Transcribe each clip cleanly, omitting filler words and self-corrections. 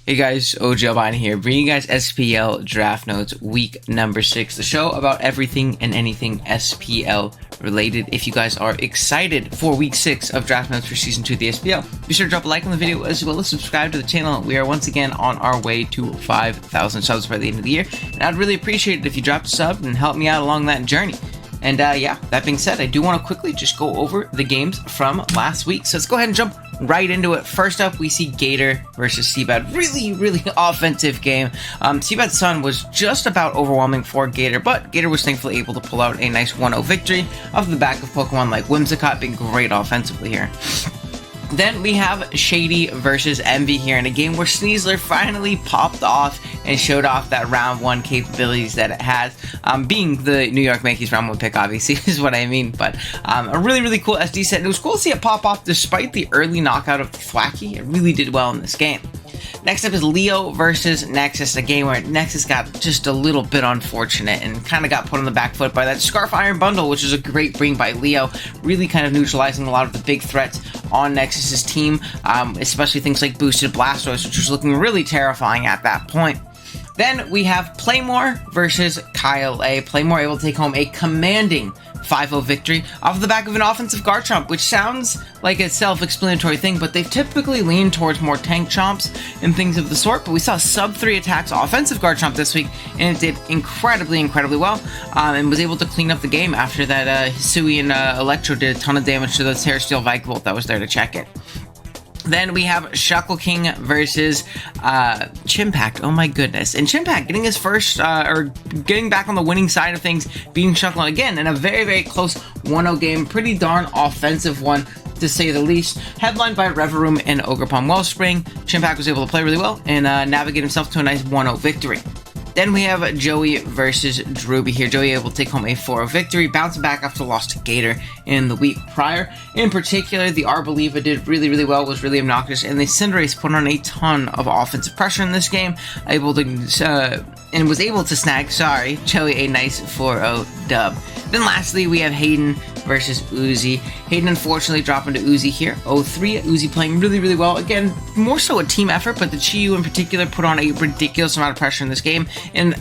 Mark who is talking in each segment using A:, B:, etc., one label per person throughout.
A: Hey guys, OGLBine here, bringing you guys SPL Draft Notes week number 6, the show about everything and anything SPL related. If you guys are excited for week 6 of Draft Notes for Season 2 of the SPL, be sure to drop a like on the video as well as subscribe to the channel. We are once again on our way to 5,000 subs by the end of the year, and I'd really appreciate it if you dropped a sub and helped me out along that journey. And yeah, that being said, I do want to quickly just go over the games from last week. So let's go ahead and jump right into it. First up, we see Gator versus CBAD. Really offensive game. CBAD's Sun was just about overwhelming for Gator, but Gator was thankfully able to pull out a nice 1-0 victory off the back of Pokemon like Whimsicott being great offensively here. Then we have Shady versus Emvee here in a game where Sneasler finally popped off and showed off that round 1 capabilities that it has. Being the New York Yankees round 1 pick, obviously, is what I mean. But a really cool SD set. And it was cool to see it pop off despite the early knockout of Thwacky. It really did well in this game. Next up is Leo versus Nexus, a game where Nexus got just a little bit unfortunate and kind of got put on the back foot by that Scarf Iron bundle, which is a great bring by Leo, really kind of neutralizing a lot of the big threats on Nexus's team, especially things like boosted Blastoise, which was looking really terrifying at that point. Then we have Playmore versus KyleAye. Playmore able to take home a commanding 5-0 victory off the back of an offensive Garchomp, which sounds like a self-explanatory thing, but they've typically leaned towards more tank chomps and things of the sort. But we saw sub-3 attacks offensive Garchomp this week, and it did incredibly well, and was able to clean up the game after that Hisui and Electro did a ton of damage to the Terra Steel Vikavolt that was there to check it. Then we have Shuckleking versus Chimpact. Oh my goodness. And Chimpact getting his first, or getting back on the winning side of things, beating Shuckleking again in a very close 1-0 game. Pretty darn offensive one, to say the least. Headlined by Reverum and Ogerpon Wellspring, Chimpact was able to play really well and navigate himself to a nice 1-0 victory. Then we have Joey versus Drewby here. Joey able to take home a 4-0 victory, bouncing back after the loss to Gator in the week prior. In particular, the Arboliva did really well, was really obnoxious, and the Cinderace put on a ton of offensive pressure in this game, able to and was able to snag, Joey a nice 4-0 dub. Then lastly, we have Haydunn versus Uzi. Haydunn unfortunately dropping to Uzi here. 0-3, Uzi playing really well. Again, more so a team effort, but the Chi-Yu in particular put on a ridiculous amount of pressure in this game. And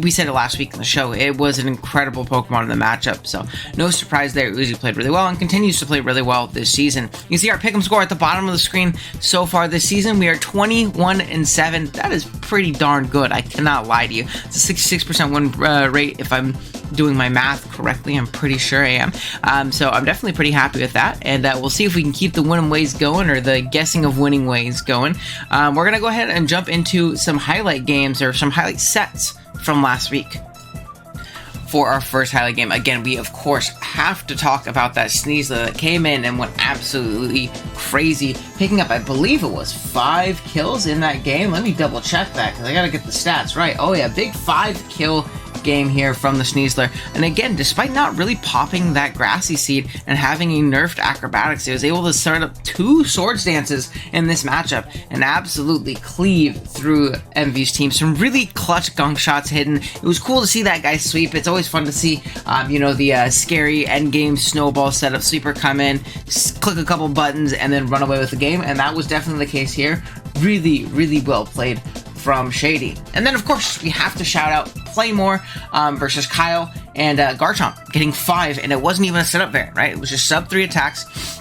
A: we said it last week in the show, it was an incredible Pokemon in the matchup. So no surprise there, Uzi played really well and continues to play really well this season. You can see our pick'em score at the bottom of the screen so far this season. We are 21-7. That is pretty darn good, I cannot lie to you. It's a 66% win rate if I'm doing my math correctly. I'm pretty sure I am. So I'm definitely pretty happy with that, and we'll see if we can keep the winning ways going, or the guessing of winning ways going. We're gonna go ahead and jump into some highlight games, or some highlight sets from last week. For our first highlight game, again, we of course have to talk about that Sneasler that came in and went absolutely crazy, picking up, I believe it was 5 kills in that game. Let me double check that, because I gotta get the stats right. Oh yeah, big 5-kill game here from the Sneasler. And again, despite not really popping that Grassy Seed and having a nerfed Acrobatics, he was able to start up 2 Swords Dances in this matchup and absolutely cleave through Emvee's team. Some really clutch gunk shots hidden. It was cool to see that guy sweep. It's always fun to see, the scary endgame snowball setup sweeper come in, click a couple buttons, and then run away with the game. And that was definitely the case here. Really well played from Shady. And then of course we have to shout out Playmore versus Kyle and Garchomp getting 5, and it wasn't even a setup variant, right? It was just sub-3 attacks.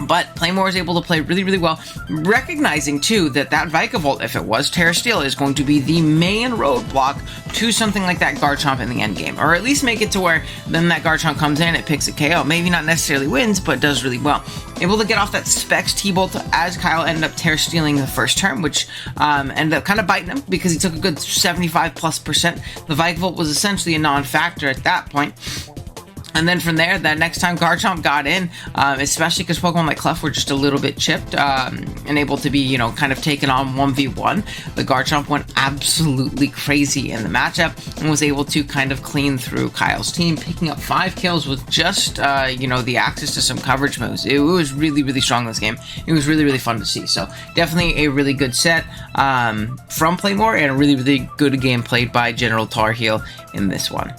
A: But Playmore is able to play really well, recognizing too that Vikavolt, if it was Terra Steel, is going to be the main roadblock to something like that Garchomp in the end game, or at least make it to where then that Garchomp comes in, it picks a KO, maybe not necessarily wins, but does really well. Able to get off that Specs T-Bolt as Kyle ended up Terra Stealing the first turn, which ended up kind of biting him because he took a good 75+%. The Vikavolt was essentially a non-factor at that point. And then from there, that next time Garchomp got in, especially because Pokemon like Clef were just a little bit chipped and able to be, kind of taken on 1v1, the Garchomp went absolutely crazy in the matchup and was able to kind of clean through Kyle's team, picking up 5 kills with just, the access to some coverage moves. It was really strong in this game. It was really fun to see. So definitely a really good set from Playmore, and a really good game played by General Tar Heel in this one.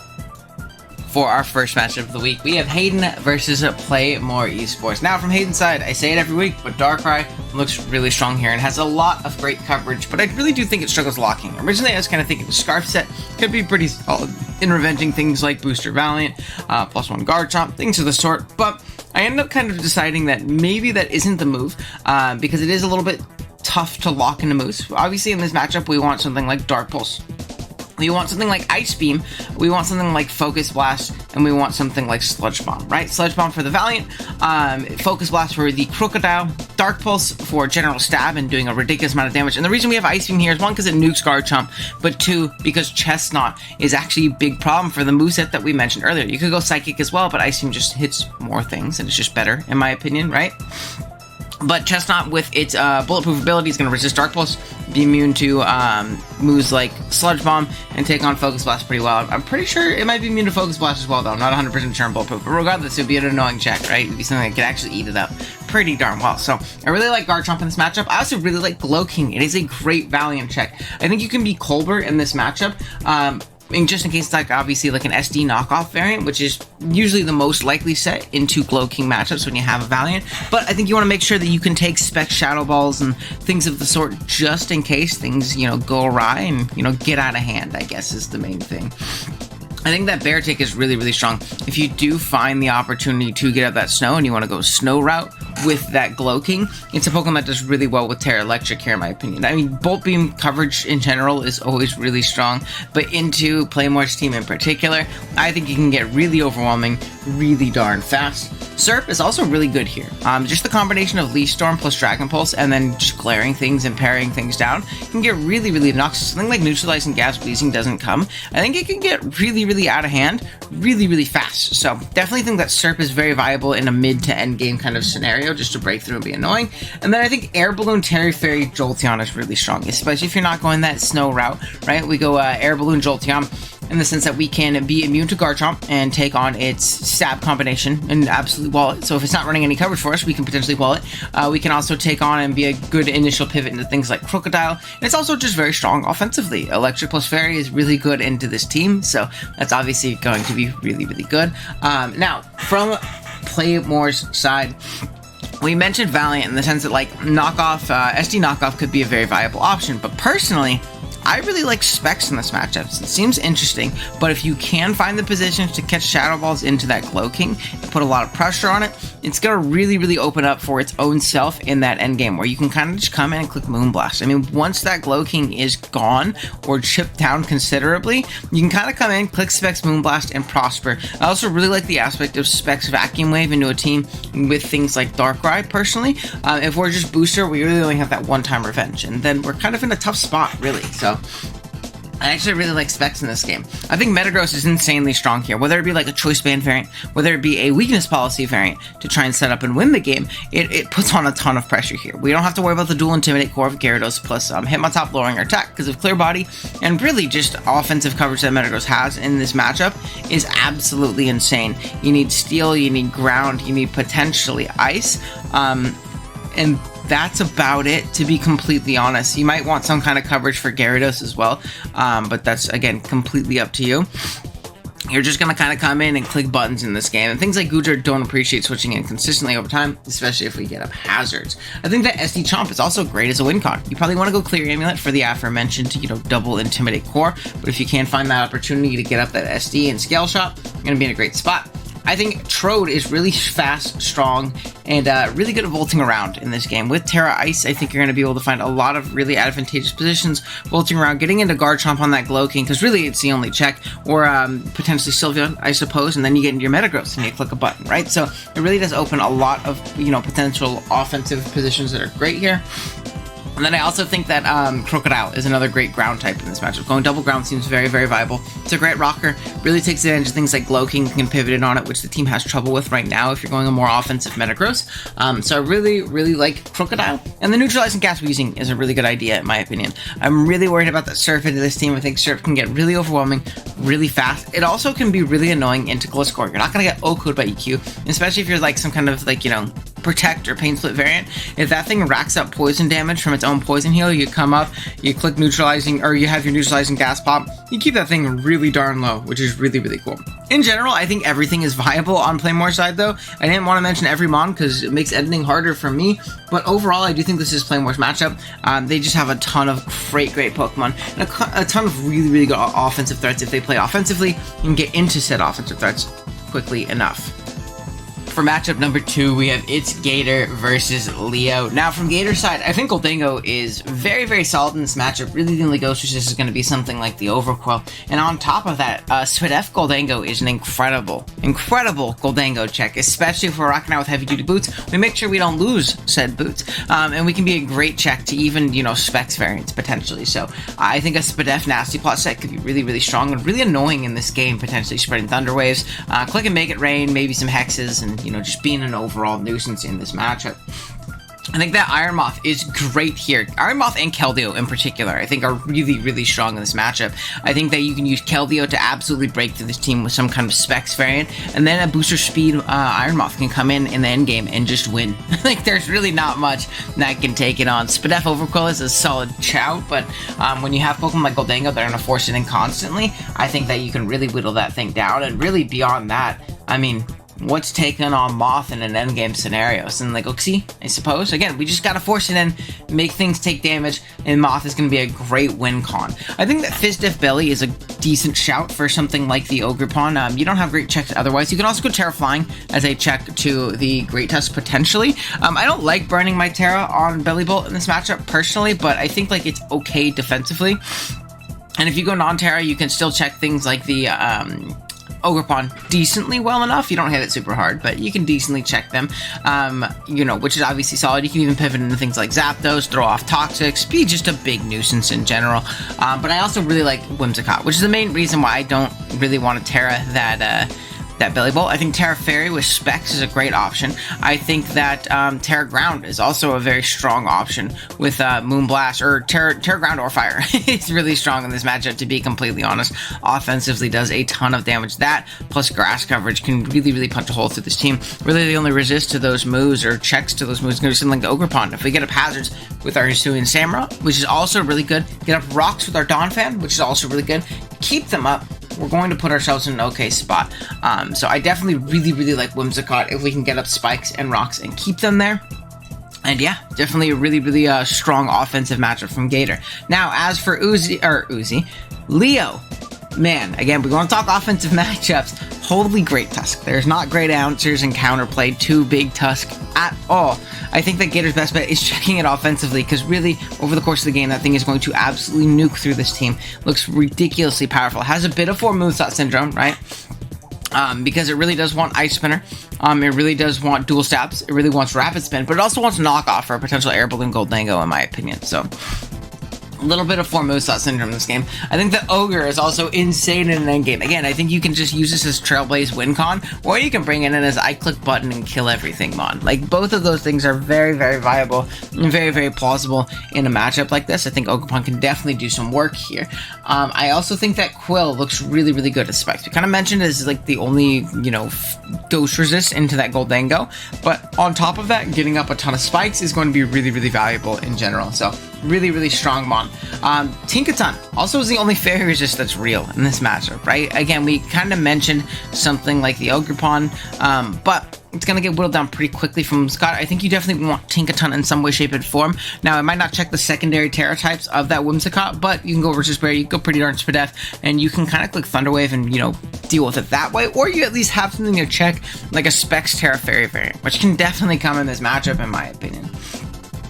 A: for our first matchup of the week. We have Haydunn versus Playmore Esports. Now, from Haydunn's side, I say it every week, but Darkrai looks really strong here and has a lot of great coverage, but I really do think it struggles locking. Originally, I was kind of thinking the Scarf set could be pretty solid in revenging things like Booster Valiant, +1 Guard Chomp, things of the sort, but I ended up kind of deciding that maybe that isn't the move, because it is a little bit tough to lock into moves. Obviously, in this matchup, we want something like Dark Pulse. We want something like Ice Beam, we want something like Focus Blast, and we want something like Sludge Bomb, right? Sludge Bomb for the Valiant, Focus Blast for the Crocodile, Dark Pulse for General Stab and doing a ridiculous amount of damage. And the reason we have Ice Beam here is one, because it nukes Guard Chomp, but two, because Chestnut is actually a big problem for the moveset that we mentioned earlier. You could go Psychic as well, but Ice Beam just hits more things, and it's just better, in my opinion, right? But Chestnut, with its bulletproof ability, is going to resist Dark Pulse, be immune to moves like Sludge Bomb, and take on Focus Blast pretty well. I'm pretty sure it might be immune to Focus Blast as well, though. I'm not 100% sure on bulletproof. But regardless, it would be an annoying check, right? It would be something that could actually eat it up pretty darn well. So I really like Garchomp in this matchup. I also really like Glowking. It is a great Valiant check. I think you can be Colbert in this matchup. And just in case it's like obviously like an SD knockoff variant, which is usually the most likely set into Glowking matchups when you have a Valiant. But I think you want to make sure that you can take Spec Shadow Balls and things of the sort just in case things, you know, go awry and, you know, get out of hand, I guess is the main thing. I think that Bear Tick is really, really strong. If you do find the opportunity to get out that snow and you want to go snow route with that Glowking, it's a Pokemon that does really well with Terra Electric here, in my opinion. I mean, Bolt Beam coverage in general is always really strong, but into Playmore's team in particular, I think you can get really overwhelming really darn fast. Surf is also really good here. Just the combination of Leaf Storm plus Dragon Pulse and then just glaring things and parrying things down can get really, really obnoxious. Something like Neutralizing Gas Wheezing doesn't come. I think it can get really, really out of hand really, really fast. So definitely think that Surf is very viable in a mid to end game kind of scenario just to break through and be annoying. And then I think Air Balloon, Terry Fairy, Jolteon is really strong, especially if you're not going that snow route, right? We go Air Balloon, Jolteon, in the sense that we can be immune to Garchomp and take on its stab combination and absolutely wall it. So if it's not running any coverage for us, we can potentially wall it. We can also take on and be a good initial pivot into things like Crocodile. And it's also just very strong offensively. Electric plus Fairy is really good into this team, so that's obviously going to be really, really good. Now, from Playmore's side, we mentioned Valiant in the sense that like knockoff, SD knockoff could be a very viable option, but personally, I really like Specs in this matchup. It seems interesting, but if you can find the positions to catch Shadow Balls into that Glowking and put a lot of pressure on it, it's going to really, really open up for its own self in that endgame where you can kind of just come in and click Moonblast. I mean, once that Glowking is gone or chipped down considerably, you can kind of come in, click Specs Moonblast, and prosper. I also really like the aspect of Specs Vacuum Wave into a team with things like Darkrai, personally. If we're just Booster, we really only have that one-time revenge, and then we're kind of in a tough spot, really. So I actually really like Specs in this game. I think Metagross is insanely strong here, whether it be like a Choice Band variant, whether it be a Weakness Policy variant to try and set up and win the game, it puts on a ton of pressure here. We don't have to worry about the dual Intimidate core of Gyarados plus Hitmontop lowering our attack because of Clear Body, and really just offensive coverage that Metagross has in this matchup is absolutely insane. You need Steel, you need Ground, you need potentially Ice, and that's about it, to be completely honest. You might want some kind of coverage for Gyarados as well, but that's, again, completely up to you. You're just going to kind of come in and click buttons in this game, and things like Gujar don't appreciate switching in consistently over time, especially if we get up hazards. I think that SD Chomp is also great as a win con. You probably want to go Clear Amulet for the aforementioned, you know, double Intimidate core, but if you can find that opportunity to get up that SD and Scale Shot, you're going to be in a great spot. I think Trode is really fast, strong, and really good at vaulting around in this game. With Terra Ice, I think you're going to be able to find a lot of really advantageous positions, vaulting around, getting into Garchomp on that Glowking, because really it's the only check, or potentially Sylveon, I suppose, and then you get into your Metagross and you click a button, right? So it really does open a lot of, you know, potential offensive positions that are great here. And then I also think that Crocodile is another great ground type in this matchup. Going double ground seems very, very viable. It's a great rocker. Really takes advantage of things like Glowking. You can pivot in on it, which the team has trouble with right now if you're going a more offensive Metagross. So I really, really like Crocodile. And the Neutralizing Gas Wheezing is a really good idea, in my opinion. I'm really worried about that Surf into this team. I think Surf can get really overwhelming really fast. It also can be really annoying into Gliscor. You're not going to get OHKO'd by EQ, especially if you're like some kind of like, you know, Protect or Pain Split variant. If that thing racks up poison damage from its own poison heal, you come up, you click neutralizing, or you have your neutralizing gas pop, you keep that thing really darn low, which is really, really cool. In general, I think everything is viable on Playmore's side, though. I didn't want to mention every mon because it makes editing harder for me, but overall, I do think this is Playmore's matchup. They just have a ton of great Pokemon, and a ton of really, really good offensive threats if they play offensively and get into said offensive threats quickly enough. For matchup number 2, we have It's Gator versus Leo. Now, from Gator's side, I think Gholdengo is very, very solid in this matchup. Really, the only ghost resist is going to be something like the Overqwell. And on top of that, SPL Gholdengo is an incredible Gholdengo check, especially if we're rocking out with heavy-duty boots. We make sure we don't lose said boots. And we can be a great check to even, Specs variants, potentially. So, I think a SPL Nasty Plot set could be really, really strong and really annoying in this game, potentially spreading Thunder Waves. Click and make it rain, maybe some Hexes, and just being an overall nuisance in this matchup. I think that Iron Moth is great here. Iron Moth and Keldeo in particular, I think are really, really strong in this matchup. I think that you can use Keldeo to absolutely break through this team with some kind of Specs variant, and then a booster speed Iron Moth can come in the end game and just win. Like, there's really not much that can take it on. SPL Overqwell is a solid shout, but when you have Pokemon like Gholdengo that are going to force it in constantly, I think that you can really whittle that thing down, and really beyond that, I mean, what's taken on Moth in an endgame scenario? Something like Uxie, I suppose. Again, we just gotta force it in, make things take damage, and Moth is gonna be a great win con. I think that Fizdef Belly is a decent shout for something like the Ogerpon. You don't have great checks otherwise. You can also go Terra Flying as a check to the Great Tusk potentially. I don't like burning my Terra on Belly Bolt in this matchup personally, but I think like it's okay defensively. And if you go non-Terra, you can still check things like the Ogerpon decently well enough. You don't hit it super hard, but you can decently check them, which is obviously solid. You can even pivot into things like Zapdos, throw off Toxics, be just a big nuisance in general. But I also really like Whimsicott, which is the main reason why I don't really want to Terra that Belly Bolt. I think Terra Fairy with Specs is a great option. I think that Terra Ground is also a very strong option with Moonblast, or Terra Ground or Fire. It's really strong in this matchup, to be completely honest. Offensively does a ton of damage. That plus grass coverage can really, really punch a hole through this team. Really, the only resist to those moves or checks to those moves is going to be something like the Ogerpon. If we get up Hazards with our Hisuian Samura, which is also really good, get up Rocks with our Donphan, which is also really good, keep them up, we're going to put ourselves in an okay spot. So I definitely really, really like Whimsicott if we can get up Spikes and Rocks and keep them there. And yeah, definitely a really, really strong offensive matchup from Gator. Now, as for Leo, man, again, we want to talk offensive matchups. Holy Great Tusk. There's not great answers and counterplay to Big Tusk at all. I think that Gator's best bet is checking it offensively, because really, over the course of the game, that thing is going to absolutely nuke through this team. Looks ridiculously powerful. Has a bit of 4 moveset syndrome, right? Because it really does want Ice Spinner. It really does want Dual Stabs. It really wants Rapid Spin, but it also wants Knockoff for a potential Air Balloon Gholdengo, in my opinion. So, a little bit of 4 moveset syndrome in this game. I think the Ogre is also insane in an endgame. Again, I think you can just use this as Trailblaze win con, or you can bring it in as I click button and kill everything mon. Like, both of those things are very, very viable and very, very plausible in a matchup like this. I think Ogerpon can definitely do some work here. I also think that Quill looks really, really good as Spikes. We kind of mentioned it as like the only, ghost resist into that Gholdengo, but on top of that, getting up a ton of Spikes is going to be really, really valuable in general. So, really, really strong mon. Tinkaton also is the only fairy resist that's real in this matchup, right? Again, we kind of mentioned something like the Ogerpon, but it's going to get whittled down pretty quickly from Scott. I think you definitely want Tinkaton in some way, shape, and form. Now, it might not check the secondary Terra types of that Whimsicott, but you can go Resist Barrier, you can go pretty darn SPDF, and you can kind of click Thunder Wave and, deal with it that way, or you at least have something to check, like a Specs Terra Fairy variant, which can definitely come in this matchup, in my opinion.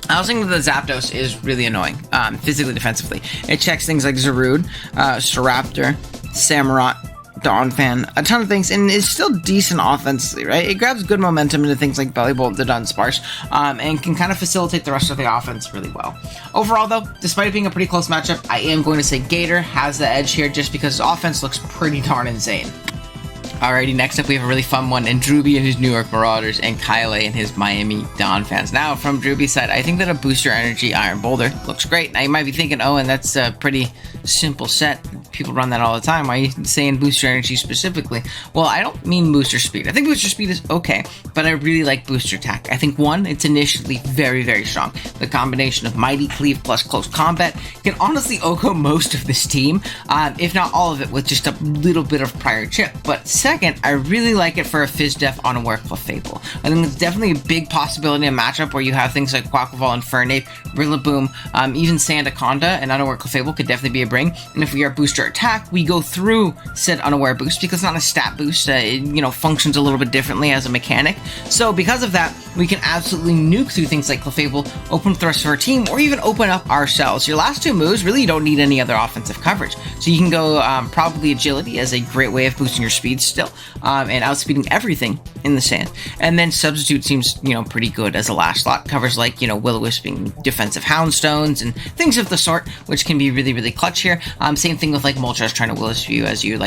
A: I also think that the Zapdos is really annoying, physically, defensively. It checks things like Zarude, Staraptor, Samurott, Donphan, a ton of things, and it's still decent offensively, right? It grabs good momentum into things like Belly Bolt, the Dunsparce, and can kind of facilitate the rest of the offense really well. Overall, though, despite it being a pretty close matchup, I am going to say Gator has the edge here just because his offense looks pretty darn insane. Alrighty, next up we have a really fun one, and Drewby and his New York Marauders, and KyleAye and his Miami Dawn fans. Now, from Drewby's side, I think that a Booster Energy Iron Boulder looks great. Now, you might be thinking, oh, and that's a pretty simple set. People run that all the time. Why are you saying Booster Energy specifically? Well, I don't mean Booster Speed. I think Booster Speed is okay, but I really like Booster Attack. I think, one, it's initially very, very strong. The combination of Mighty Cleave plus Close Combat can honestly OHKO most of this team, if not all of it, with just a little bit of prior chip. But second, I really like it for a Fizz Def Unaware Clefable. I think it's definitely a big possibility in a matchup where you have things like Quaquaval, Infernape, Rillaboom, even Sandaconda, and Unaware Clefable could definitely be a bring. And if we are Booster Attack, we go through said Unaware boost because it's not a stat boost. It, functions a little bit differently as a mechanic. So because of that, we can absolutely nuke through things like Clefable, open thrusts for our team, or even open up ourselves. Your last two moves really don't need any other offensive coverage. So you can go probably Agility as a great way of boosting your speed still, and outspeeding everything in the sand. And then Substitute seems, pretty good as a last slot. Covers like, Will-O-Wisping defensive Houndstones and things of the sort, which can be really, really clutch here. Same thing with like Moltres trying to Will-O-Wisp you as you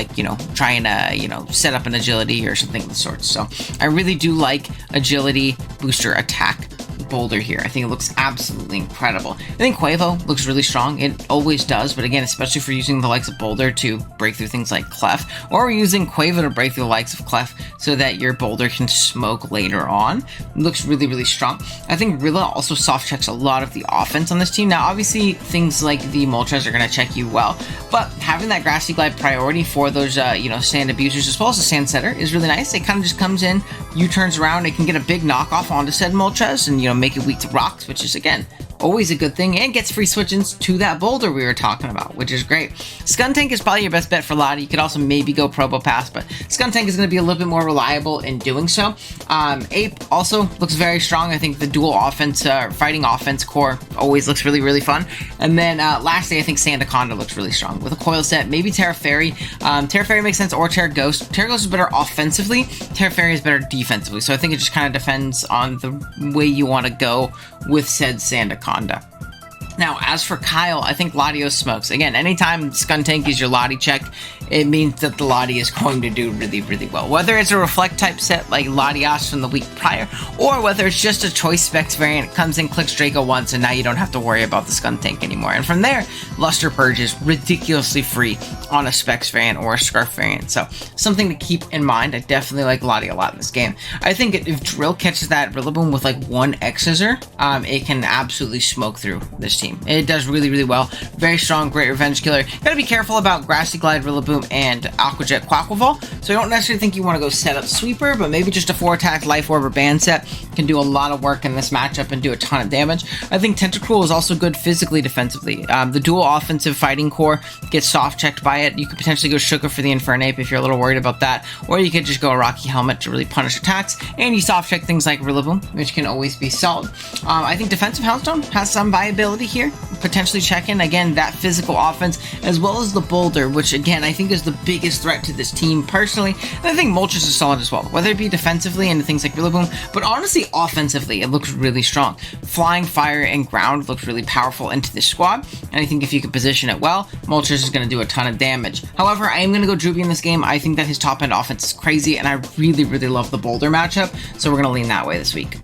A: trying to, set up an Agility or something of the sort. So I really do like Agility, Booster Attack, Boulder here. I think it looks absolutely incredible. I think Quavo looks really strong. It always does, but again, especially for using the likes of Boulder to break through things like Clef, or using Quavo to break through the likes of Clef so that your Boulder can smoke later on. It looks really, really strong. I think Rilla also soft checks a lot of the offense on this team. Now, obviously, things like the Moltres are going to check you well, but having that Grassy Glide priority for those, sand abusers as well as the Sand Setter is really nice. It kind of just comes in, U-turns around, it can get a big knockoff onto said Moltres and, make it weak to rocks, which is, again, always a good thing, and gets free switch-ins to that Boulder we were talking about, which is great. Skuntank is probably your best bet for Lottie. You could also maybe go Probopass, but Skuntank is going to be a little bit more reliable in doing so. Ape also looks very strong. I think the dual offense, fighting offense core always looks really, really fun. And then lastly, I think Sandaconda looks really strong. With a coil set, maybe Terra Fairy. Terra Fairy makes sense, or Terra Ghost. Terra Ghost is better offensively. Terra Fairy is better defensively. So I think it just kind of depends on the way you want to go with said Sandaconda. Now, as for Kyle, I think Latios smokes. Again, anytime Skuntank is your Lottie check, it means that the Lottie is going to do really, really well. Whether it's a Reflect type set like Latios from the week prior, or whether it's just a Choice Specs variant, it comes in, clicks Draco once, and now you don't have to worry about the Skuntank anymore. And from there, Luster Purge is ridiculously free on a Specs variant or a Scarf variant. So, something to keep in mind. I definitely like Lottie a lot in this game. I think if Drill catches that Rillaboom with like one X-Scissor, it can absolutely smoke through this team. It does really, really well. Very strong, great revenge killer. Gotta be careful about Grassy Glide, Rillaboom, and Aqua Jet Quaquaval. So I don't necessarily think you want to go set up Sweeper, but maybe just a 4-attack Life Orb or Band set can do a lot of work in this matchup and do a ton of damage. I think Tentacruel is also good physically, defensively. The dual offensive fighting core gets soft checked by it. You could potentially go Shuka for the Infernape if you're a little worried about that, or you could just go a Rocky Helmet to really punish attacks, and you soft check things like Rillaboom, which can always be solid. I think defensive Houndstone has some viability here. Potentially check in, again, that physical offense, as well as the Boulder, which, again, I think is the biggest threat to this team, personally. And I think Moltres is solid as well, whether it be defensively into things like Rillaboom, but honestly, offensively, it looks really strong. Flying, Fire, and Ground looks really powerful into this squad, and I think if you can position it well, Moltres is going to do a ton of damage. However, I am going to go Drewby in this game. I think that his top-end offense is crazy, and I really, really love the Boulder matchup, so we're going to lean that way this week.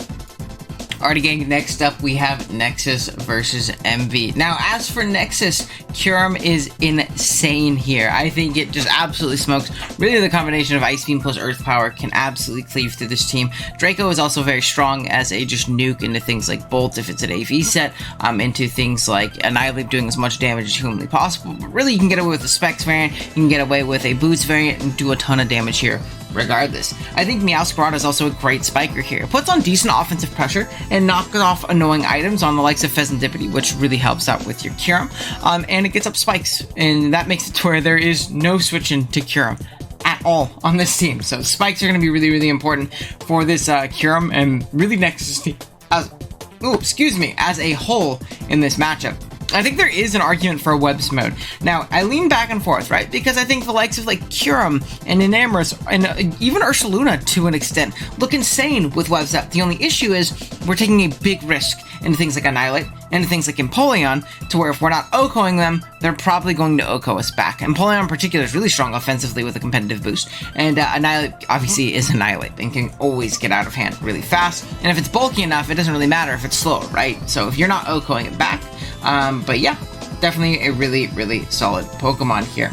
A: Alrighty, gang, next up we have Nexus versus Emvee. Now, as for Nexus, Kyurem is insane here. I think it just absolutely smokes. Really, the combination of Ice Beam plus Earth Power can absolutely cleave through this team. Draco is also very strong as a just nuke into things like Bolt if it's an AV set, into things like Annihilate doing as much damage as humanly possible. But really, you can get away with a Specs variant, you can get away with a Boots variant, and do a ton of damage here regardless. I think Meowscarada is also a great spiker here. It puts on decent offensive pressure and knocks off annoying items on the likes of Pheasantipity, which really helps out with your Kyurem. And it gets up spikes, and that makes it to where there is no switching to Kyurem at all on this team. So spikes are going to be really, really important for this Kyurem and really Nexus team as a whole in this matchup. I think there is an argument for a webs mode. Now, I lean back and forth, right? Because I think the likes of like Kyurem and Enamorous and even Ursaluna to an extent look insane with webs up. The only issue is we're taking a big risk into things like Annihilate and things like Empoleon, to where if we're not OHKOing them, they're probably going to OHKO us back. Empoleon in particular is really strong offensively with a competitive boost, and Annihilate obviously is Annihilate and can always get out of hand really fast, and if it's bulky enough, it doesn't really matter if it's slow, right? So if you're not OHKOing it back, but yeah, definitely a really, really solid Pokemon here.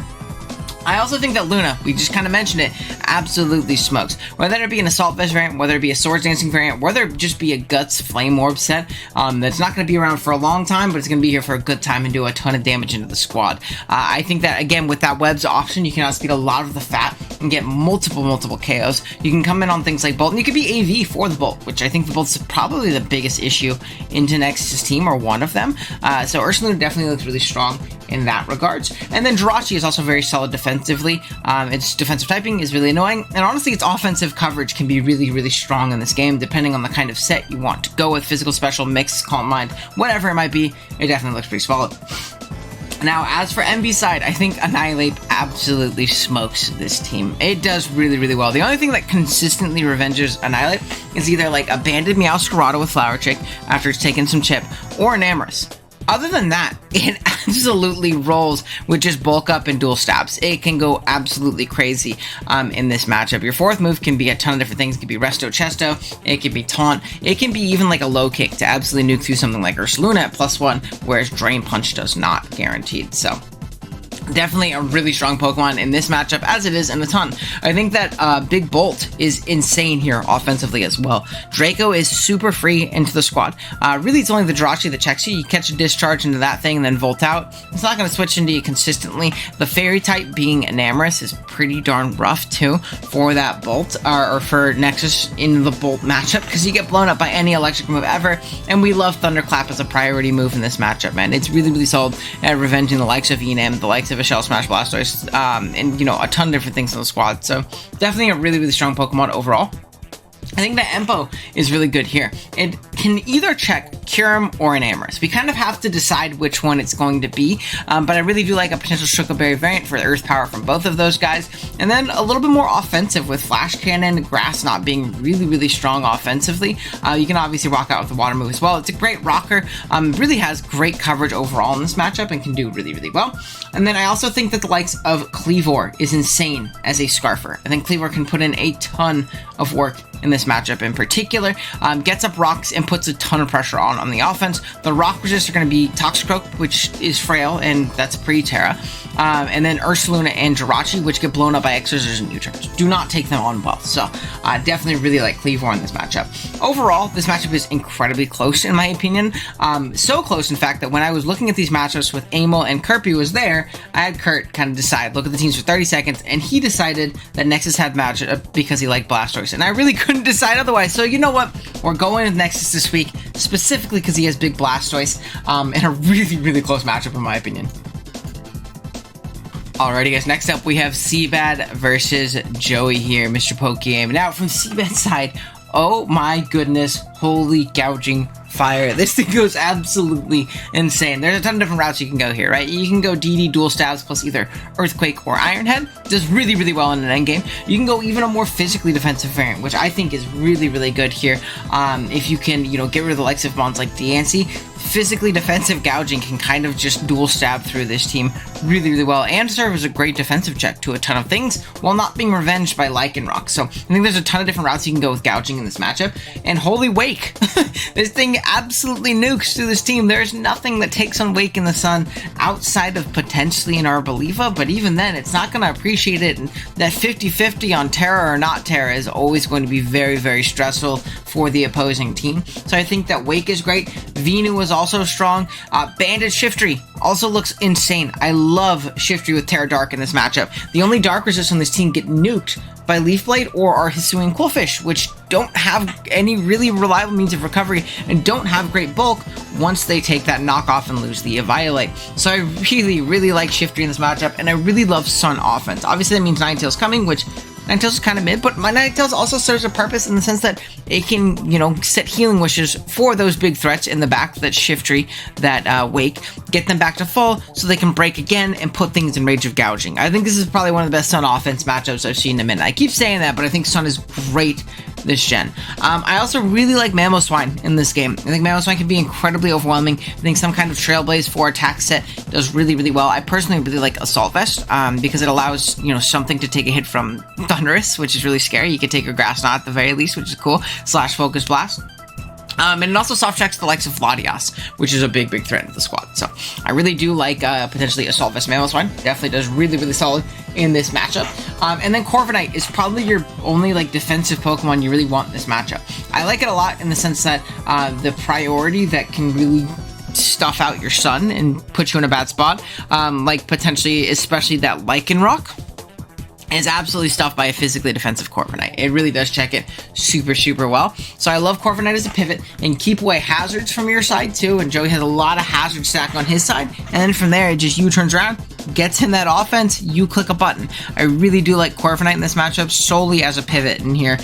A: I also think that Luna, we just kind of mentioned it, absolutely smokes. Whether it be an Assault Vest variant, whether it be a Swords Dancing variant, whether it just be a Guts Flame Orb set, that's not going to be around for a long time, but it's going to be here for a good time and do a ton of damage into the squad. I think that, again, with that webs option, you can outspeed a lot of the fat and get multiple KOs. You can come in on things like Bolt, and you could be AV for the Bolt, which I think the Bolt's probably the biggest issue into Nexus' team, or one of them. So Ursaluna definitely looks really strong in that regards. And then Jirachi is also very solid defensively. Its defensive typing is really annoying, and honestly its offensive coverage can be really, really strong in this game, depending on the kind of set you want to go with. Physical, special, mix, calm mind, whatever it might be, it definitely looks pretty solid. Now, as for Emvee's side, I think Annihilate absolutely smokes this team. It does really, really well. The only thing that consistently revenges Annihilate is either like a banded Meowscarada with Flower Chick after it's taken some chip, or an Amorous. Other than that, it absolutely rolls with just bulk up and dual stabs. It can go absolutely crazy in this matchup. Your fourth move can be a ton of different things. It could be Resto Chesto, it can be Taunt, it can be even like a low kick to absolutely nuke through something like Ursaluna at +1, whereas Drain Punch does not, guaranteed. So definitely a really strong Pokemon in this matchup, as it is in a ton. I think that Big Bolt is insane here offensively as well. Draco is super free into the squad. Really, it's only the Jirachi that checks you. You catch a discharge into that thing and then Volt out. It's not going to switch into you consistently. The Fairy type being Enamorous is pretty darn rough too for that Bolt, or for Nexus in the Bolt matchup, because you get blown up by any electric move ever, and we love Thunderclap as a priority move in this matchup, man. It's really, really solid at revenging the likes of Enam, the likes of a Shell Smash Blastoise, and you know, a ton of different things in the squad. So definitely a really, really strong Pokemon overall. I think that Empo is really good here. It can either check Kyurem or an Amorous. We kind of have to decide which one it's going to be, but I really do like a potential Shuckleberry variant for the Earth Power from both of those guys. And then a little bit more offensive with Flash Cannon, Grass not being really, really strong offensively. You can obviously rock out with the Water move as well. It's a great rocker, really has great coverage overall in this matchup and can do really, really well. And then I also think that the likes of Kleavor is insane as a Scarfer. I think Kleavor can put in a ton of work in this matchup in particular. Gets up rocks and puts a ton of pressure on the offense. The rock resists are going to be Toxicroak, which is frail, and that's pre-Terra. And then Ursaluna and Jirachi, which get blown up by X-Scissors and U-turns. Do not take them on well. So definitely really like Kleavor in this matchup. Overall, this matchup is incredibly close in my opinion. So close, in fact, that when I was looking at these matchups with Amel and Kirby was there, I had Kurt kind of decide, look at the teams for 30 seconds, and he decided that Nexus had matchup because he liked Blastoise. And I really couldn't decide otherwise. So you know what? We're going with Nexus this week, specifically because he has big Blastoise, and a really, really close matchup in my opinion. Alrighty guys, next up we have CBAD versus Joey here, Mr. Pokeaimmd. Now from CBAD's side, oh my goodness, holy gouging fire. This thing goes absolutely insane. There's a ton of different routes you can go here, right? You can go DD dual stabs plus either Earthquake or Iron Head. Does really, really well in an endgame. You can go even a more physically defensive variant, which I think is really, really good here. If you can, you know, get rid of the likes of mons like Diancie, physically defensive gouging can kind of just dual stab through this team really, really well and serve as a great defensive check to a ton of things while not being revenged by Lycanroc. So I think there's a ton of different routes you can go with gouging in this matchup. And holy Wake, this thing absolutely nukes through this team. There's nothing that takes on Wake in the Sun outside of potentially an Arboliva, but even then it's not going to appreciate it. And that 50-50 on Terra or not Terra is always going to be very, very stressful for the opposing team. So I think that Wake is great. Venu was also strong. Banded Shiftry also looks insane. I love Shiftry with Terra Dark in this matchup. The only Dark Resist on this team get nuked by Leaf Blade or our Hisuian Quillfish, which don't have any really reliable means of recovery and don't have great bulk once they take that knockoff and lose the Eviolite. So I really, really like Shiftry in this matchup, and I really love Sun offense. Obviously that means Ninetales coming, which Ninetales is kind of mid, but my Ninetales also serves a purpose in the sense that it can, set healing wishes for those big threats in the back, that Shiftry, that Wake, get them back to full so they can break again and put things in range of gouging. I think this is probably one of the best Sun offense matchups I've seen in a minute. I keep saying that, but I think Sun is great this gen. I also really like Mamoswine in this game. I think Mamoswine can be incredibly overwhelming. I think some kind of Trailblaze 4 attack set does really, really well. I personally really like Assault Vest because it allows, something to take a hit from Thunderous, which is really scary. You could take a Grass Knot at the very least, which is cool, / Focus Blast. And it also soft checks the likes of Latias, which is a big, big threat of the squad. So I really do like potentially Assault Vest Mamoswine. Definitely does really, really solid in this matchup. And then Corviknight is probably your only defensive Pokemon you really want in this matchup. I like it a lot in the sense that the priority that can really stuff out your Sun and put you in a bad spot, like potentially, especially that Lycanroc, is absolutely stuffed by a physically defensive Corviknight. It really does check it super, super well. So I love Corviknight as a pivot, and keep away hazards from your side too, and Joey has a lot of hazard stack on his side, and then from there it just U-turns around, gets in that offense, you click a button. I really do like Corviknight in this matchup solely as a pivot in here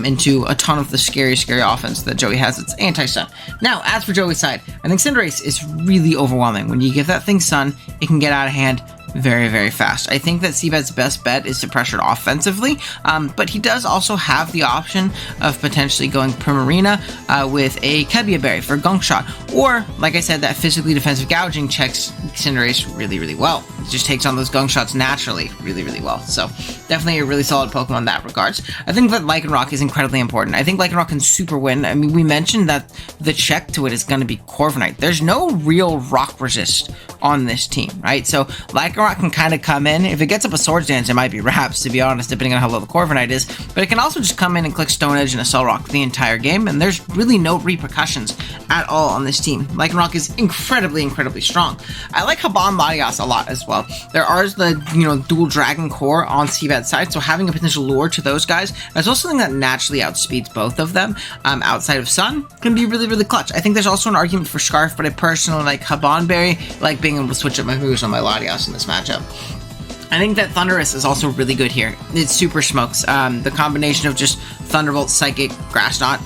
A: into a ton of the scary, scary offense that Joey has. It's anti-Sun. Now, as for Joey's side, I think Cinderace is really overwhelming. When you give that thing Sun, it can get out of hand very, very fast. I think that CBAD's best bet is to pressure it offensively, but he does also have the option of potentially going Primarina with a Kebia Berry for Gunk Shot, or, like I said, that physically defensive gouging checks Cinderace really, really well. It just takes on those Gunk Shots naturally really, really well. So definitely a really solid Pokemon in that regards. I think that Lycanroc is incredibly important. I think Lycanroc can super win. I mean, we mentioned that the check to it is going to be Corviknight. There's no real rock resist on this team, right? So Lycanroc can kind of come in. If it gets up a Swords Dance, it might be Wraps, to be honest, depending on how low the Corviknight is, but it can also just come in and click Stone Edge and Assault Rock the entire game, and there's really no repercussions at all on this team. Lycanroc is incredibly, incredibly strong. I like Haydunn Latias a lot as well. There are the, dual Dragon Core on CBAD's side, so having a potential lure to those guys is also something that naturally outspeeds both of them outside of Sun can be really, really clutch. I think there's also an argument for Scarf, but I personally like Haydunn Berry, like being able to switch up my moves on my Latias in this matchup. I think that Thunderous is also really good here. It super smokes. The combination of just Thunderbolt, Psychic, Grass Knot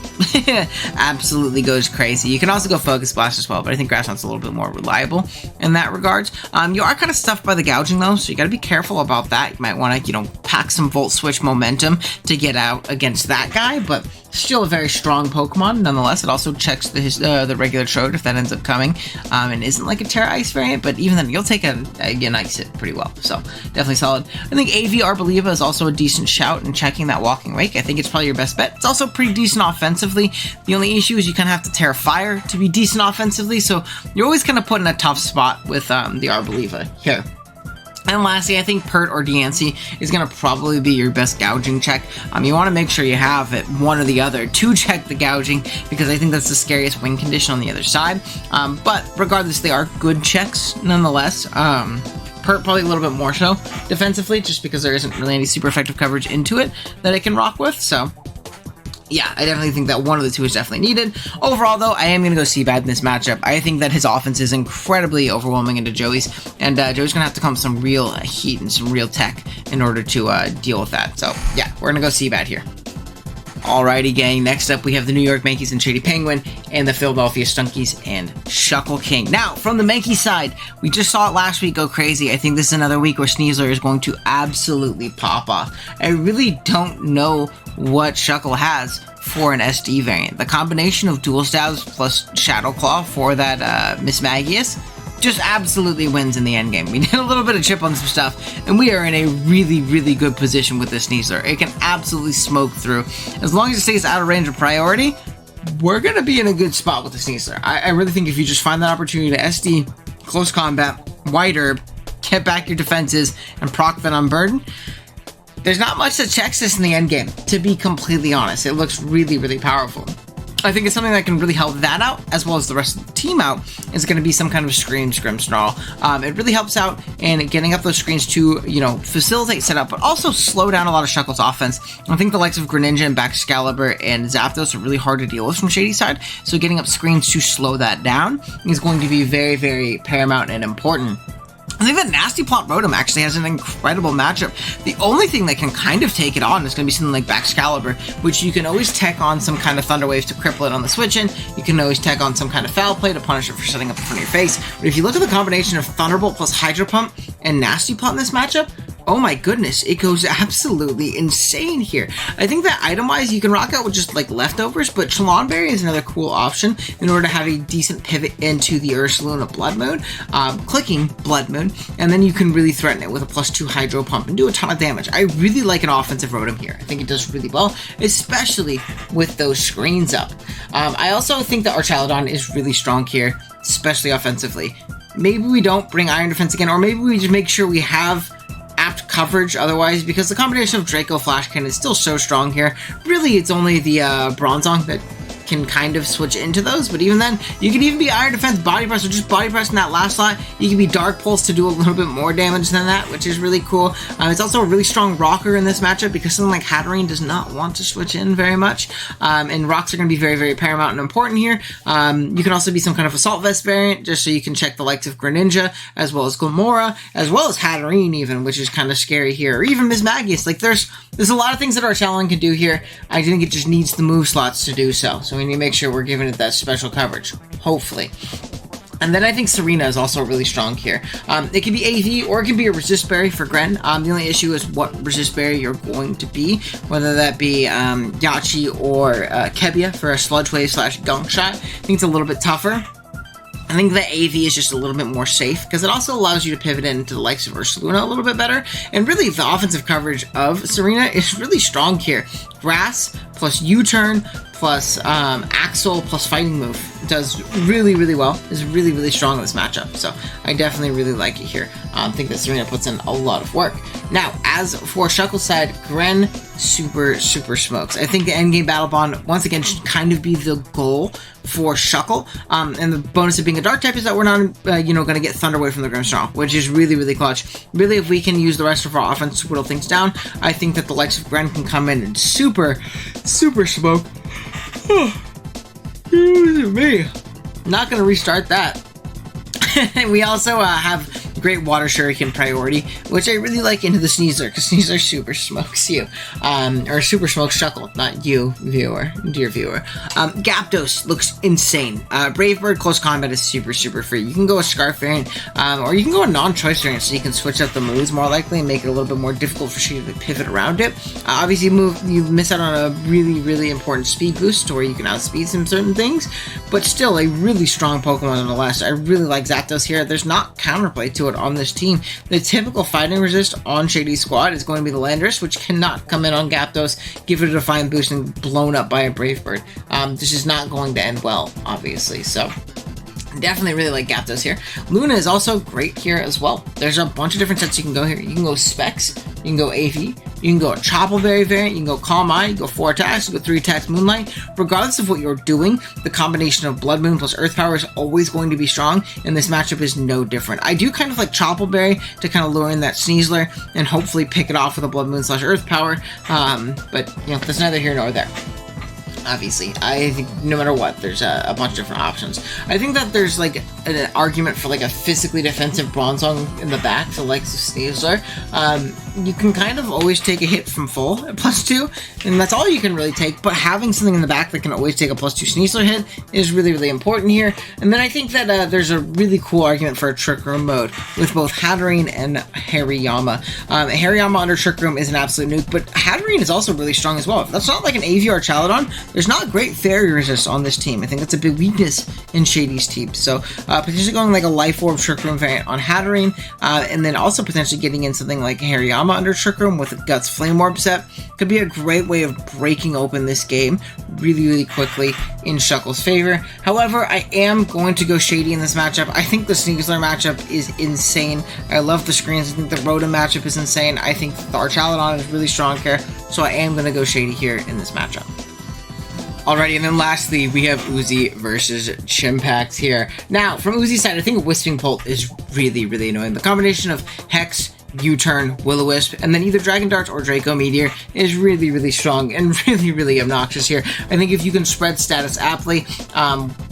A: absolutely goes crazy. You can also go Focus Blast as well, but I think Grass Knot's a little bit more reliable in that regards. You are kind of stuffed by the gouging though, so you gotta be careful about that. You might want to, pack some Volt Switch momentum to get out against that guy, but still a very strong Pokemon nonetheless. It also checks the regular Trode if that ends up coming, and isn't like a Terra Ice variant, but even then you'll take an Ice hit pretty well, so definitely solid. I think Emvee Arboliva is also a decent shout in checking that Walking Wake. I think it's probably your best bet. It's also pretty decent offensively. The only issue is you kind of have to Terra Fire to be decent offensively, so you're always kind of put in a tough spot with the Arboliva here. And lastly, I think Pert or Diancie is going to probably be your best gouging check. You want to make sure you have it, one or the other, to check the gouging, because I think that's the scariest win condition on the other side. But regardless, they are good checks nonetheless. Pert probably a little bit more so defensively, just because there isn't really any super effective coverage into it that it can rock with, so yeah, I definitely think that one of the two is definitely needed. Overall, though, I am going to go CBAD in this matchup. I think that his offense is incredibly overwhelming into Joey's, and Joey's going to have to come with some real heat and some real tech in order to deal with that. So, yeah, we're going to go CBAD here. Alrighty, gang. Next up, we have the New York Mankeys and Shady Penguin, and the Philadelphia Stunkies and Shuckleking. Now, from the Mankey side, we just saw it last week go crazy. I think this is another week where Sneasler is going to absolutely pop off. I really don't know what Shuckle has for an SD variant. The combination of Dual Stabs plus Shadow Claw for that Miss Magius just absolutely wins in the end game. We did a little bit of chip on some stuff, and we are in a really, really good position with this Sneasler. It can absolutely smoke through. As long as it stays out of range of priority, we're going to be in a good spot with the Sneasler. I really think if you just find that opportunity to SD, close combat, White Herb, get back your defenses, and proc that Unburden, there's not much that checks this in the end game, to be completely honest. It looks really, really powerful. I think it's something that can really help that out, as well as the rest of the team out, is going to be some kind of Scream Snarl. It really helps out in getting up those screens to, facilitate setup, but also slow down a lot of Shuckle's offense. I think the likes of Greninja and Baxcalibur and Zapdos are really hard to deal with from Shady's side, so getting up screens to slow that down is going to be very, very paramount and important
B: I think that Nasty Plot Rotom actually has an incredible matchup. The only thing that can kind of take it on is going to be something like Baxcalibur, which you can always tech on some kind of Thunder Wave to cripple it on the switch in. You can always tech on some kind of Foul Play to punish it for setting up in front of your face. But if you look at the combination of Thunderbolt plus Hydro Pump and Nasty Plot in this matchup, oh my goodness, it goes absolutely insane here. I think that item-wise, you can rock out with just like leftovers, but Chalonberry is another cool option in order to have a decent pivot into the Ursaluna Blood Moon, clicking Blood Moon, and then you can really threaten it with a +2 Hydro Pump and do a ton of damage. I really like an offensive Rotom here. I think it does really well, especially with those screens up. I also think that Archaludon is really strong here, especially offensively. Maybe we don't bring Iron Defense again, or maybe we just make sure we have apt coverage otherwise, because the combination of Draco Flash Cannon is still so strong here. Really, it's only the Bronzong that can kind of switch into those, but even then, you can even be Iron Defense, Body Press, or just Body Press in that last slot. You can be Dark Pulse to do a little bit more damage than that, which is really cool. It's also a really strong Rocker in this matchup because something like Hatterene does not want to switch in very much, and Rocks are going to be very, very paramount and important here. You can also be some kind of Assault Vest variant, just so you can check the likes of Greninja, as well as Glamora, as well as Hatterene even, which is kind of scary here, or even Mismagius. Like, there's a lot of things that Archaludon can do here. I think it just needs the move slots to do so. So we need to make sure we're giving it that special coverage, hopefully. And then I think Serena is also really strong here. It can be AV or it can be a Resist Berry for Gren. The only issue is what Resist Berry you're going to be, whether that be Yachi or Kebia for a Sludge Wave / Gunk Shot. I think it's a little bit tougher. I think the AV is just a little bit more safe because it also allows you to pivot into the likes of Ursaluna a little bit better. And really, the offensive coverage of Serena is really strong here. Grass plus U-Turn plus Axel plus Fighting Move does really, really well. Is really, really strong in this matchup. So I definitely really like it here. I think that Serena puts in a lot of work. Now, as for Shuckle's side, Gren super smokes. I think the endgame Battle Bond, once again, should kind of be the goal for Shuckle. And the bonus of being a Dark type is that we're not, going to get Thunder Wave from the Grimmsnarl, which is really, really clutch. Really, if we can use the rest of our offense to whittle things down, I think that the likes of Gren can come in and super smoke. Me. Not going to restart that. We also have great Water Shuriken priority, which I really like into the Sneasler, because Sneasler super smokes you. Or super smokes Shuckle, not you, viewer, dear viewer. Gyapdos looks insane. Brave Bird Close Combat is super free. You can go a Scarf variant, or you can go a non-choice variant, so you can switch up the moves more likely and make it a little bit more difficult for Shady to pivot around it. Obviously, you miss out on a really important speed boost, to where you can outspeed some certain things, but still a really strong Pokemon nonetheless. I really like Zapdos here. There's not counterplay to it on this team. The typical fighting resist on Shady's squad is going to be the Landorus, which cannot come in on Gyapdos, give it a Defiant boost, and blown up by a Brave Bird. This is not going to end well, obviously, so definitely really like Gyapdos here. Luna is also great here as well. There's a bunch of different sets you can go here. You can go Specs, you can go AV, you can go a Choppleberry variant, you can go Calm Eye, you can go 4 attacks, you can go 3 attacks Moonlight. Regardless of what you're doing, the combination of Blood Moon plus Earth Power is always going to be strong, and this matchup is no different. I do kind of like Choppleberry to kind of lure in that Sneasler and hopefully pick it off with a Blood Moon / Earth Power, but that's neither here nor there. Obviously, I think no matter what, there's a bunch of different options. I think that there's like an argument for like a physically defensive Bronzong in the back, so like Sneasler. You can kind of always take a hit from full at +2, and that's all you can really take, but having something in the back that can always take a +2 Sneasler hit is really important here. And then I think that there's a really cool argument for a Trick Room mode with both Hatterene and Hariyama. Hariyama under Trick Room is an absolute nuke, but Hatterene is also really strong as well. If that's not like an AV or Chaludon, there's not great fairy resist on this team. I think that's a big weakness in Shady's team. So potentially going like a Life Orb Trick Room variant on Hatterene, and then also potentially getting in something like Hariyama under Trick Room with a Guts Flame Orb set could be a great way of breaking open this game really quickly in Shuckle's favor. However, I am going to go Shady in this matchup. I think the Sneasler matchup is insane. I love the screens. I think the Rotom matchup is insane. I think the Archaludon is really strong here, so I am going to go Shady here in this matchup. Alrighty, and then lastly, we have Uzi versus Chimpact here. Now, from Uzi's side, I think Wisping Bolt is really annoying. The combination of Hex, U-Turn, Will-O-Wisp, and then either Dragon Darts or Draco Meteor is really, really strong and really, really obnoxious here. I think if you can spread status aptly,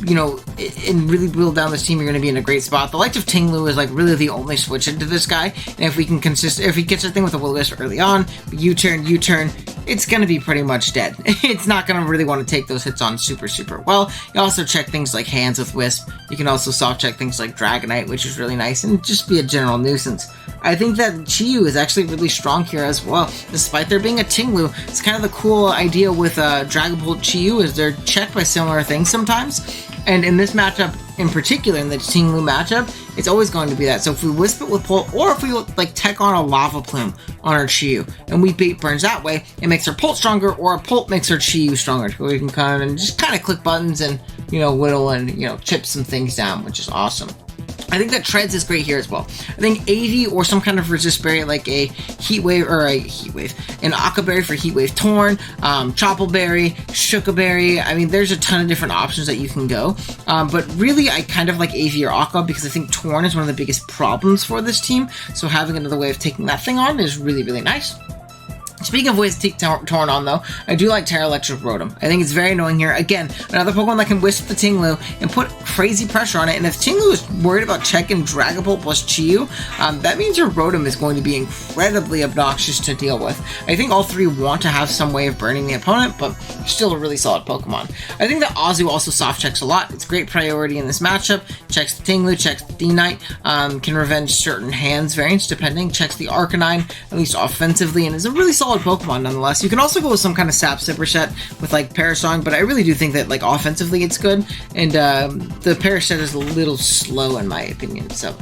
B: you know, and really build down this team, you're going to be in a great spot. The likes of Tinglu is like really the only switch into this guy, and if we can if he gets a thing with a Will-O-Wisp early on, U-Turn, it's going to be pretty much dead. It's not going to really want to take those hits on super, super well. You also check things like Hands with Wisp. You can also soft check things like Dragonite, which is really nice, and just be a general nuisance. I think that Chi-Yu is actually really strong here as well. Despite there being a Tinglu, it's kind of the cool idea with Dragapult Chi-Yu is they're checked by similar things sometimes. And in this matchup in particular, in the Tinglu matchup, it's always going to be that. So if we Wisp it with Pult, or if we like tech on a Lava Plume on our Chi-Yu, and we bait burns that way, it makes our Pult stronger, or a Pult makes our Chi-Yu stronger. So we can just kind of click buttons and, you know, whittle and, you know, chip some things down, which is awesome. I think that Treads is great here as well. I think Emvee or some kind of resist berry like an Aqua Berry for Heat Wave Torn, Chople Berry, Shuckleking Berry. I mean, there's a ton of different options that you can go. But really, I kind of like Emvee or Aqua because I think Torn is one of the biggest problems for this team. So having another way of taking that thing on is really, really nice. Speaking of ways to take Torn on, though, I do like Terra Electric Rotom. I think it's very annoying here. Again, another Pokemon that can Wisp the Tinglu and put crazy pressure on it. And if Tinglu is worried about checking Dragapult plus Chi-Yu, that means your Rotom is going to be incredibly obnoxious to deal with. I think all three want to have some way of burning the opponent, but still a really solid Pokemon. I think that Azu also soft checks a lot. It's great priority in this matchup. Checks the Tinglu, checks the D-Knight, can revenge certain hands variants depending, checks the Arcanine, at least offensively, and is a really solid Pokemon nonetheless. You can also go with some kind of Sap Sipper set with like Parasong, but I really do think that like offensively it's good, and the Paraset is a little slow in my opinion, so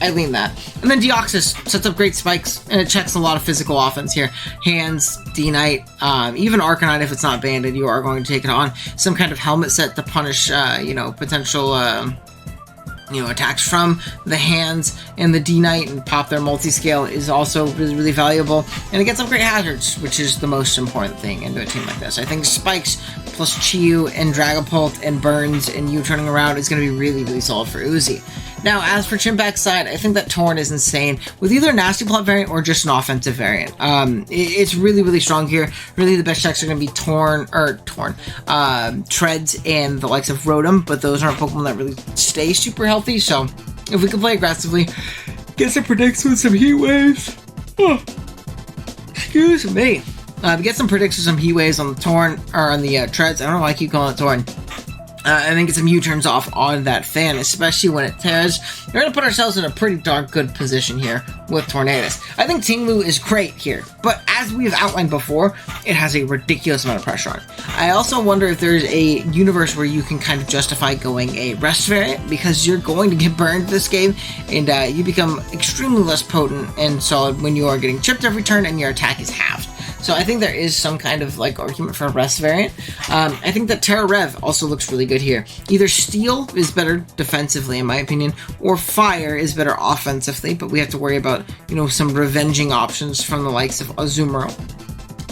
B: I lean that. And then Deoxys sets up great spikes, and it checks a lot of physical offense here. Hands, D-Knight, even Arcanine if it's not banded, you are going to take it on. Some kind of helmet set to punish, you know, potential attacks from the hands, and the D-Knight and pop their multi-scale is also really, really valuable. And it gets some great hazards, which is the most important thing into a team like this. I think spikes plus Chi-Yu and Dragapult and burns and you turning around is going to be really, really solid for Uzi. Now, as for Chimpact's side, I think that Torn is insane with either a Nasty Plot variant or just an offensive variant. It's really, really strong here. Really, the best checks are going to be Treads and the likes of Rotom, but those aren't Pokemon that really stay super healthy. So, if we can play aggressively, get some predicts with some Heat Waves. Oh, excuse me. Get some predicts with some Heat Waves on the Torn, or on the Treads. I don't know why I keep calling it Torn. And then get some U-turns off on that fan, especially when it tears. We're going to put ourselves in a pretty darn good position here with Tornadus. I think Tinglu is great here, but as we've outlined before, it has a ridiculous amount of pressure on it. I also wonder if there's a universe where you can kind of justify going a rest variant, because you're going to get burned this game, and you become extremely less potent and solid when you are getting chipped every turn and your attack is halved. So I think there is some kind of like argument for a rest variant. I think that Terra Rev also looks really good here. Either Steel is better defensively in my opinion, or Fire is better offensively, but we have to worry about, you know, some revenging options from the likes of Azumarill.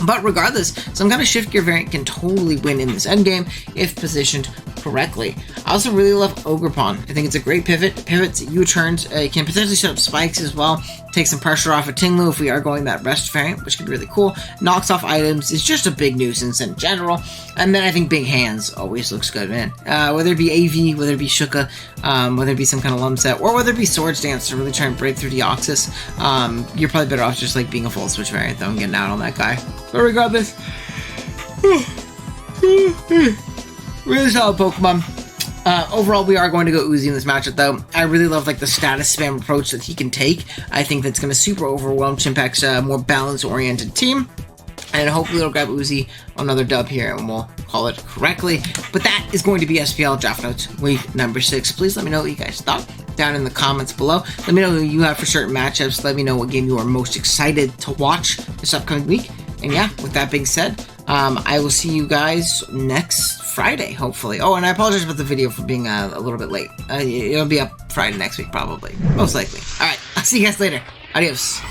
B: But regardless, some kind of Shift Gear variant can totally win in this endgame if positioned correctly. I also really love Ogerpon. I think it's a great pivot. Pivots, U-turns, it can potentially set up spikes as well. Take some pressure off of Tinglu if we are going that rest variant, which could be really cool. Knocks off items. It's just a big nuisance in general. And then I think Big Hands always looks good, man. Whether it be AV, whether it be Shuka, whether it be some kind of Lum set, or whether it be Swords Dance to really try and break through Deoxys, you're probably better off just like being a full switch variant though and getting out on that guy. But regardless, really solid Pokemon. Overall, we are going to go Uzi in this matchup, though. I really love like the status spam approach that he can take. I think that's going to super overwhelm Chimpact's more balance-oriented team. And hopefully it'll grab Uzi on another dub here, and we'll call it correctly. But that is going to be SPL Draft Notes week number 6. Please let me know what you guys thought down in the comments below. Let me know who you have for certain matchups. Let me know what game you are most excited to watch this upcoming week. And yeah, with that being said, I will see you guys next Friday, hopefully. Oh, and I apologize about the video for being a little bit late. It'll be up Friday next week, probably. Most likely. Alright, I'll see you guys later. Adios.